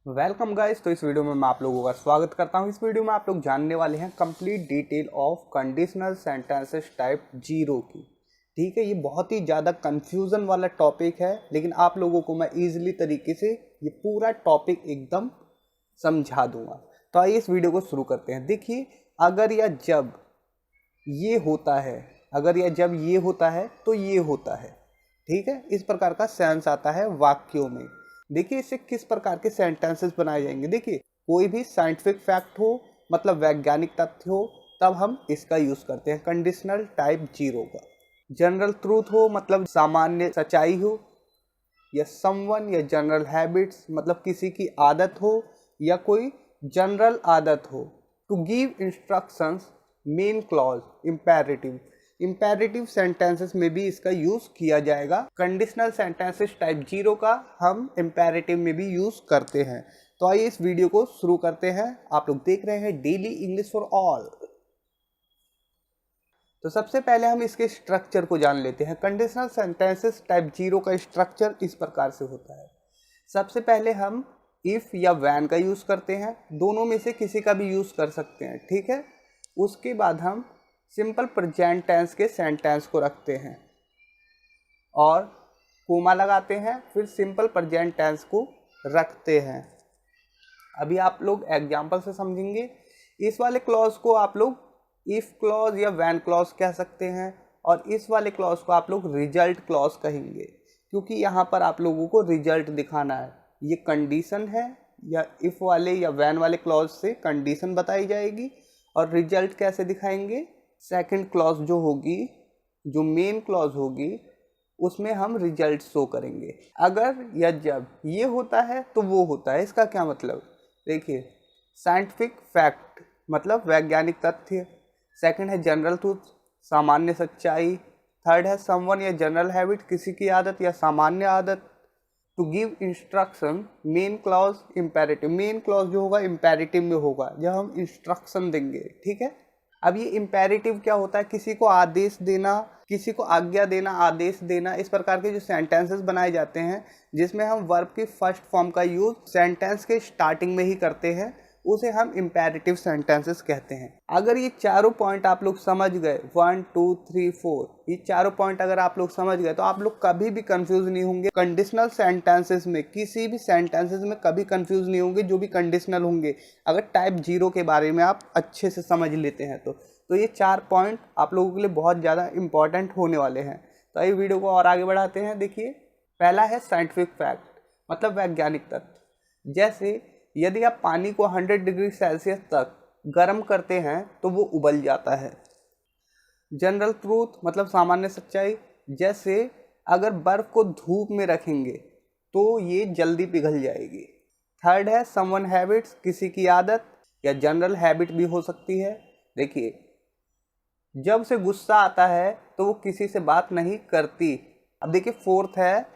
Welcome guys. तो इस video में मैं आप लोगों का स्वागत करता हूं। इस वीडियो में आप लोग जानने वाले हैं complete detail of conditional sentences type 0 की। ठीक है, ये बहुत ही ज़्यादा कंफ्यूजन वाला टॉपिक है, लेकिन आप लोगों को मैं इजीली तरीके से ये पूरा टॉपिक एकदम समझा दूंगा। तो आइए इस वीडियो को शुरू करते हैं। देखिए, अगर या जब ये होता है, अगर या जब ये होता है तो ये होता है। ठीक है, इस प्रकार का सेंस आता है वाक्यों में। देखिए, इससे किस प्रकार के सेंटेंसेस बनाए जाएंगे। देखिए, कोई भी साइंटिफिक फैक्ट हो, मतलब वैज्ञानिक तथ्य हो, तब हम इसका यूज करते हैं कंडीशनल टाइप 0 का। जनरल ट्रूथ हो, मतलब सामान्य सच्चाई हो, या समवन या जनरल हैबिट्स, मतलब किसी की आदत हो या कोई जनरल आदत हो। To give instructions, main clause, imperative. Imperative sentences में भी इसका यूज किया जाएगा। कंडीशनल सेंटेंसेस टाइप 0 का हम इम्पेरेटिव में भी यूज करते हैं। तो आइए इस वीडियो को शुरू करते हैं। आप लोग देख रहे हैं डेली इंग्लिश फॉर ऑल। तो सबसे पहले हम इसके स्ट्रक्चर को जान लेते हैं। कंडीशनल सेंटेंसेस टाइप 0 का स्ट्रक्चर इस प्रकार से होता है। सबसे पहले हम इफ या व्हेन का यूज करते हैं, दोनों में से किसी का भी यूज कर सकते हैं। ठीक है, उसके बाद हम सिंपल प्रेजेंट टेंस के सेंटेंस को रखते हैं और कोमा लगाते हैं, फिर सिंपल प्रेजेंट टेंस को रखते हैं। अभी आप लोग एग्जाम्पल से समझेंगे। इस वाले क्लॉज को आप लोग इफ क्लॉज या व्हेन क्लॉज कह सकते हैं, और इस वाले क्लॉज को आप लोग रिजल्ट क्लॉज कहेंगे, क्योंकि यहाँ पर आप लोगों को रिजल्ट दिखाना है। ये कंडीशन है, या इफ वाले या व्हेन वाले क्लॉज से कंडीशन बताई जाएगी, और रिजल्ट कैसे दिखाएंगे। सेकंड क्लॉज जो होगी, जो मेन क्लॉज होगी, उसमें हम रिजल्ट शो करेंगे। अगर या जब ये होता है तो वो होता है। इसका क्या मतलब, देखिए, साइंटिफिक फैक्ट मतलब वैज्ञानिक तथ्य। सेकंड है जनरल ट्रूथ, सामान्य सच्चाई। थर्ड है समवन या जनरल हैबिट, किसी की आदत या सामान्य आदत। To give instruction, main clause, imperative. Main clause जो होगा इम्पेरेटिव में होगा, जब हम इंस्ट्रक्शन देंगे। ठीक है, अब ये इम्पेरेटिव क्या होता है, किसी को आदेश देना, किसी को आज्ञा देना, आदेश देना। इस प्रकार के जो सेंटेंसेस बनाए जाते हैं, जिसमें हम वर्ब की फर्स्ट फॉर्म का यूज सेंटेंस के स्टार्टिंग में ही करते हैं, उसे हम इम्पेरेटिव सेंटेंसेस कहते हैं। अगर ये चारों पॉइंट आप लोग समझ गए, 1 2 3 4, ये चारों पॉइंट अगर आप लोग समझ गए, तो आप लोग कभी भी कंफ्यूज नहीं होंगे। कंडीशनल सेंटेंसेस में, किसी भी सेंटेंसेस में कभी कंफ्यूज नहीं होंगे जो भी कंडीशनल होंगे, अगर टाइप 0 के बारे में आप अच्छे से समझ लेते हैं तो ये 4 पॉइंट आप लोगों के लिए बहुत ज़्यादा इंपॉर्टेंट होने वाले हैं। तो आइए वीडियो को और आगे बढ़ाते हैं। देखिए, पहला है साइंटिफिक फैक्ट, मतलब वैज्ञानिक तथ्य। जैसे यदि आप पानी को 100 डिग्री सेल्सियस तक गर्म करते हैं तो वो उबल जाता है। जनरल ट्रूथ मतलब सामान्य सच्चाई। जैसे अगर बर्फ को धूप में रखेंगे तो ये जल्दी पिघल जाएगी। थर्ड है समवन हैबिट्स, किसी की आदत या जनरल हैबिट भी हो सकती है। देखिए, जब उसे गुस्सा आता है तो वो किसी से बात नहीं करती। अब देखिए, फोर्थ है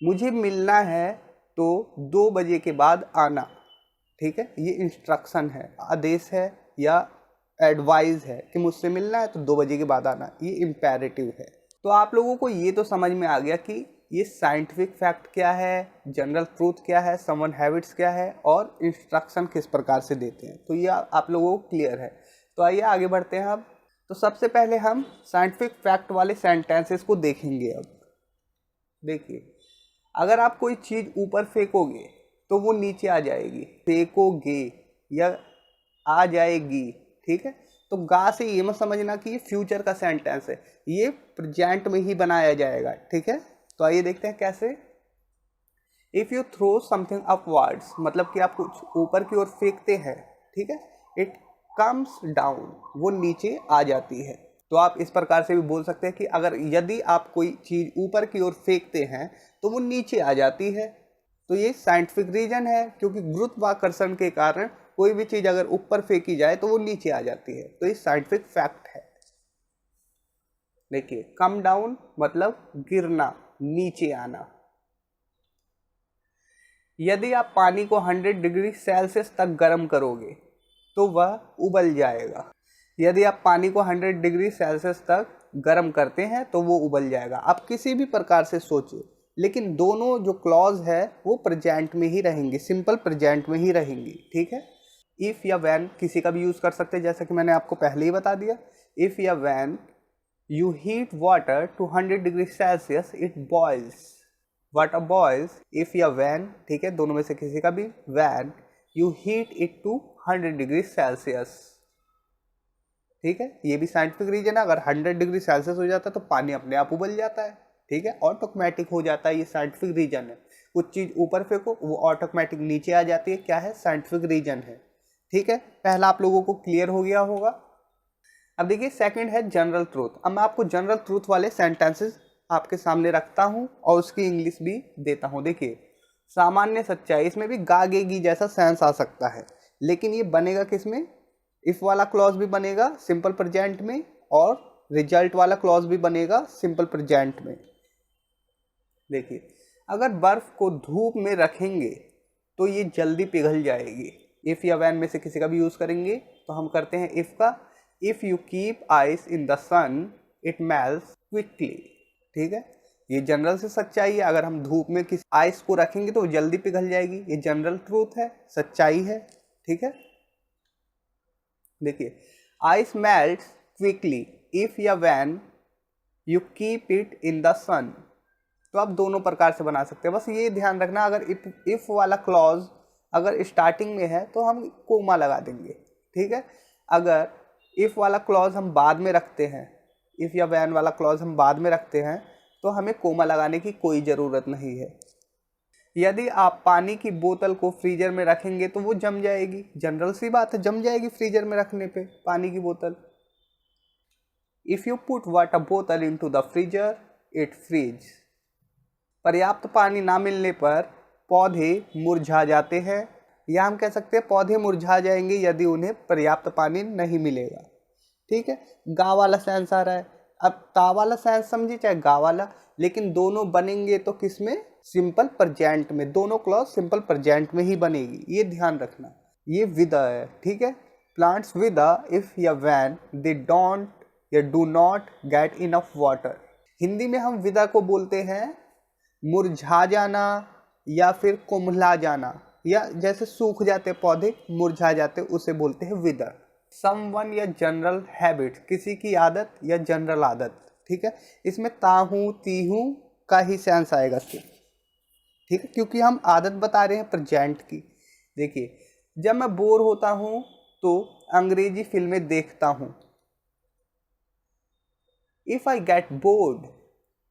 मुझे मिलना है तो 2 बजे के बाद आना। ठीक है, ये इंस्ट्रक्शन है, आदेश है या एडवाइस है कि मुझसे मिलना है तो 2 बजे के बाद आना। ये इम्पेरेटिव है। तो आप लोगों को ये तो समझ में आ गया कि ये साइंटिफिक फैक्ट क्या है, जनरल ट्रूथ क्या है, समवन हैबिट्स क्या है, और इंस्ट्रक्शन किस प्रकार से देते हैं। तो ये आप लोगों को क्लियर है। तो आइए आगे बढ़ते हैं। अब तो सबसे पहले हम साइंटिफिक फैक्ट वाले सेंटेंसेस को देखेंगे। अब देखिए, अगर आप कोई चीज़ ऊपर फेंकोगे तो वो नीचे आ जाएगी। फेंकोगे या आ जाएगी। ठीक है, तो गा से ये मत समझना कि ये फ्यूचर का सेंटेंस है, ये प्रेजेंट में ही बनाया जाएगा। ठीक है, तो आइए देखते हैं कैसे। If you throw something upwards, मतलब कि आप कुछ ऊपर की ओर फेंकते हैं। ठीक है, इट कम्स डाउन, वो नीचे आ जाती है। तो आप इस प्रकार से भी बोल सकते हैं कि अगर यदि आप कोई चीज़ ऊपर की ओर फेंकते हैं तो वो नीचे आ जाती है। तो ये साइंटिफिक रीजन है, क्योंकि गुरुत्वाकर्षण के कारण कोई भी चीज़ अगर ऊपर फेंकी जाए तो वो नीचे आ जाती है। तो ये साइंटिफिक फैक्ट है। देखिए, कम डाउन मतलब गिरना, नीचे आना। यदि आप पानी को 100 डिग्री सेल्सियस तक गर्म करोगे तो वह उबल जाएगा। यदि आप पानी को 100 डिग्री सेल्सियस तक गर्म करते हैं तो वो उबल जाएगा। आप किसी भी प्रकार से सोचिए, लेकिन दोनों जो क्लॉज है वो प्रेजेंट में ही रहेंगे, सिंपल प्रेजेंट में ही रहेंगी, ठीक है। इफ़ या व्हेन किसी का भी यूज़ कर सकते हैं, जैसा कि मैंने आपको पहले ही बता दिया। इफ़ या when you heat water to 100 degree Celsius it boils, water boils. If या व्हेन, ठीक है, दोनों में से किसी का भी। When you heat it to 100 degree Celsius, ठीक है, ये भी साइंटिफिक रीजन है। अगर 100 डिग्री सेल्सियस हो जाता है तो पानी अपने आप उबल जाता है, ठीक है, ऑटोमेटिक हो जाता है, ये साइंटिफिक रीजन है। कुछ चीज़ ऊपर फेंको वो ऑटोमेटिक नीचे आ जाती है, क्या है, साइंटिफिक रीजन है, ठीक है। पहला आप लोगों को क्लियर हो गया होगा। अब देखिए सेकंड है जनरल ट्रूथ। अब मैं आपको जनरल ट्रूथ वाले सेंटेंसेस आपके सामने रखता हूँ और उसकी इंग्लिश भी देता हूँ। देखिए सामान्य सच्चाई, इसमें भी गागेगी जैसा सेंस आ सकता है, लेकिन ये बनेगा किस में, इफ़ वाला क्लॉज भी बनेगा सिंपल प्रेजेंट में, और रिजल्ट वाला क्लॉज भी बनेगा सिंपल प्रेजेंट में। देखिए अगर बर्फ को धूप में रखेंगे तो ये जल्दी पिघल जाएगी। इफ़ या व्हेन में से किसी का भी यूज़ करेंगे तो हम करते हैं इफ़ का। If you keep ice in the sun it melts quickly, ठीक है, ये जनरल से सच्चाई है। अगर हम धूप में किसी आइस को रखेंगे तो वो जल्दी पिघल जाएगी, ये जनरल ट्रूथ है, सच्चाई है, ठीक है। देखिए आइस मेल्ट्स क्विकली इफ़ या when you keep it in the sun. तो आप दोनों प्रकार से बना सकते हैं, बस ये ध्यान रखना अगर इफ वाला क्लॉज अगर स्टार्टिंग में है तो हम कोमा लगा देंगे, ठीक है। अगर इफ वाला क्लॉज हम बाद में रखते हैं, इफ या व्हेन वाला क्लॉज हम बाद में रखते हैं तो हमें कोमा लगाने की कोई ज़रूरत नहीं है। यदि आप पानी की बोतल को फ्रीजर में रखेंगे तो वो जम जाएगी, जनरल सी बात है, जम जाएगी फ्रीजर में रखने पे पानी की बोतल। इफ़ यू पुट वाटर बोतल into the freezer it freeze. पर्याप्त पानी ना मिलने पर पौधे मुरझा जाते हैं, या हम कह सकते हैं पौधे मुरझा जाएंगे यदि उन्हें पर्याप्त पानी नहीं मिलेगा, ठीक है। गा वाला सेंस आ रहा है, अब ता वाला सेंस समझिए चाहे गा वाला, लेकिन दोनों बनेंगे तो किस में, सिंपल प्रेजेंट में, दोनों क्लॉज सिंपल प्रेजेंट में ही बनेगी, ये ध्यान रखना। ये विदा है, ठीक है। प्लांट्स विदा इफ या व्हेन दे डोंट या do not get enough water. Hindi में हम विदा को बोलते हैं मुरझा जाना या फिर कुम्हला जाना, या जैसे सूख जाते पौधे मुरझा जाते उसे बोलते हैं विदा। समवन या जनरल हैबिट, किसी की आदत या जनरल आदत, ठीक है, इसमें ताहू तीहू का ही सेंस आएगा सिर्फ, ठीक है, क्योंकि हम आदत बता रहे हैं प्रेजेंट की। देखिए जब मैं बोर होता हूँ तो अंग्रेजी फिल्में देखता हूँ। If I get bored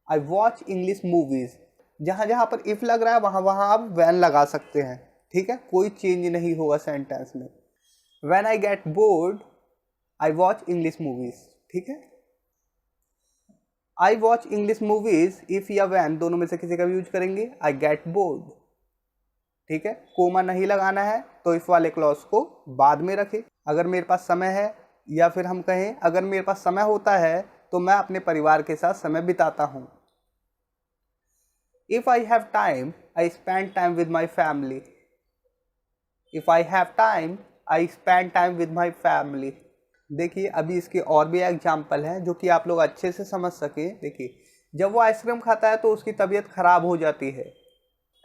I watch English movies. जहाँ जहाँ पर इफ़ लग रहा है वहाँ वहाँ आप वैन लगा सकते हैं, ठीक है, कोई चेंज नहीं होगा सेंटेंस में। When I get bored I watch English movies, ठीक है। I watch English movies if या व्हेन दोनों में से किसी का भी यूज करेंगे। आई गेट बोर्ड, ठीक है, कोमा नहीं लगाना है तो इफ़ वाले क्लॉज को बाद में रखें। अगर मेरे पास समय है, या फिर हम कहें अगर मेरे पास समय होता है तो मैं अपने परिवार के साथ समय बिताता हूँ। If I have time, I spend time with my family. If I have time, I spend time with my family. देखिए अभी इसके और भी एग्जाम्पल हैं जो कि आप लोग अच्छे से समझ सकें। देखिए जब वो आइसक्रीम खाता है तो उसकी तबीयत खराब हो जाती है,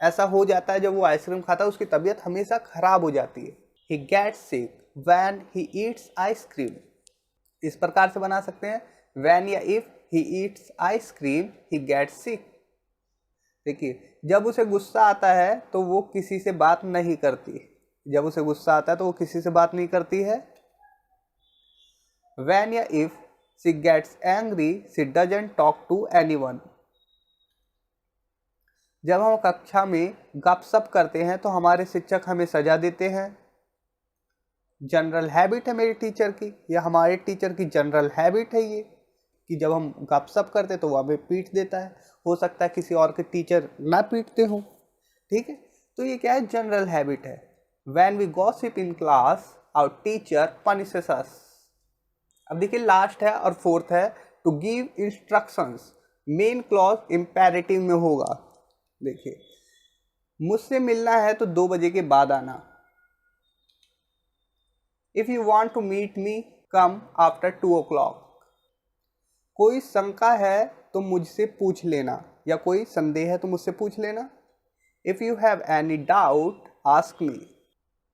ऐसा हो जाता है जब वो आइसक्रीम खाता है उसकी तबीयत हमेशा खराब हो जाती है। He gets sick when he eats ice cream. इस प्रकार से बना सकते हैं, when या if he eats ice cream, he gets sick. देखिए जब उसे गुस्सा आता है तो वो किसी से बात नहीं करती, जब उसे गुस्सा आता है तो वो किसी से बात नहीं करती है। When या if she gets angry, she doesn't talk to anyone. जब हम कक्षा में गपशप करते हैं तो हमारे शिक्षक हमें सजा देते हैं। जनरल हैबिट है मेरे टीचर की, या हमारे टीचर की जनरल हैबिट है ये कि जब हम गपशप करते तो वो हमें पीट देता है। हो सकता है किसी और के टीचर ना पीटते हों, ठीक है, तो ये क्या है, जनरल हैबिट है। When we gossip in class, our teacher punishes us. अब देखिए लास्ट है और फोर्थ है to give instructions. Main clause imperative में होगा। देखिए मुझसे मिलना है तो 2 बजे के बाद आना। If you want to meet me come after 2 o'clock. कोई शंका है तो मुझसे पूछ लेना। या कोई संदेह है तो मुझसे पूछ लेना। If you have any doubt ask me,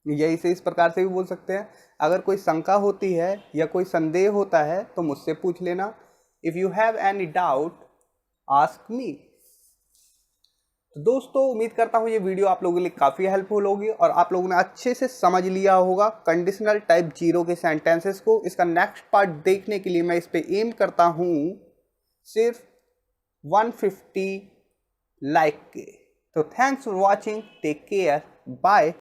यही से इस प्रकार से भी बोल सकते हैं। अगर कोई शंका होती है या कोई संदेह होता है तो मुझसे पूछ लेना। If you have any doubt ask me. तो दोस्तों उम्मीद करता हूँ ये वीडियो आप लोगों के लिए काफ़ी हेल्पफुल होगी और आप लोगों ने अच्छे से समझ लिया होगा कंडीशनल टाइप जीरो के सेंटेंसेस को। इसका नेक्स्ट पार्ट देखने के लिए मैं इस पे एम करता हूँ सिर्फ 150 लाइक के। तो thanks for watching, take care, bye.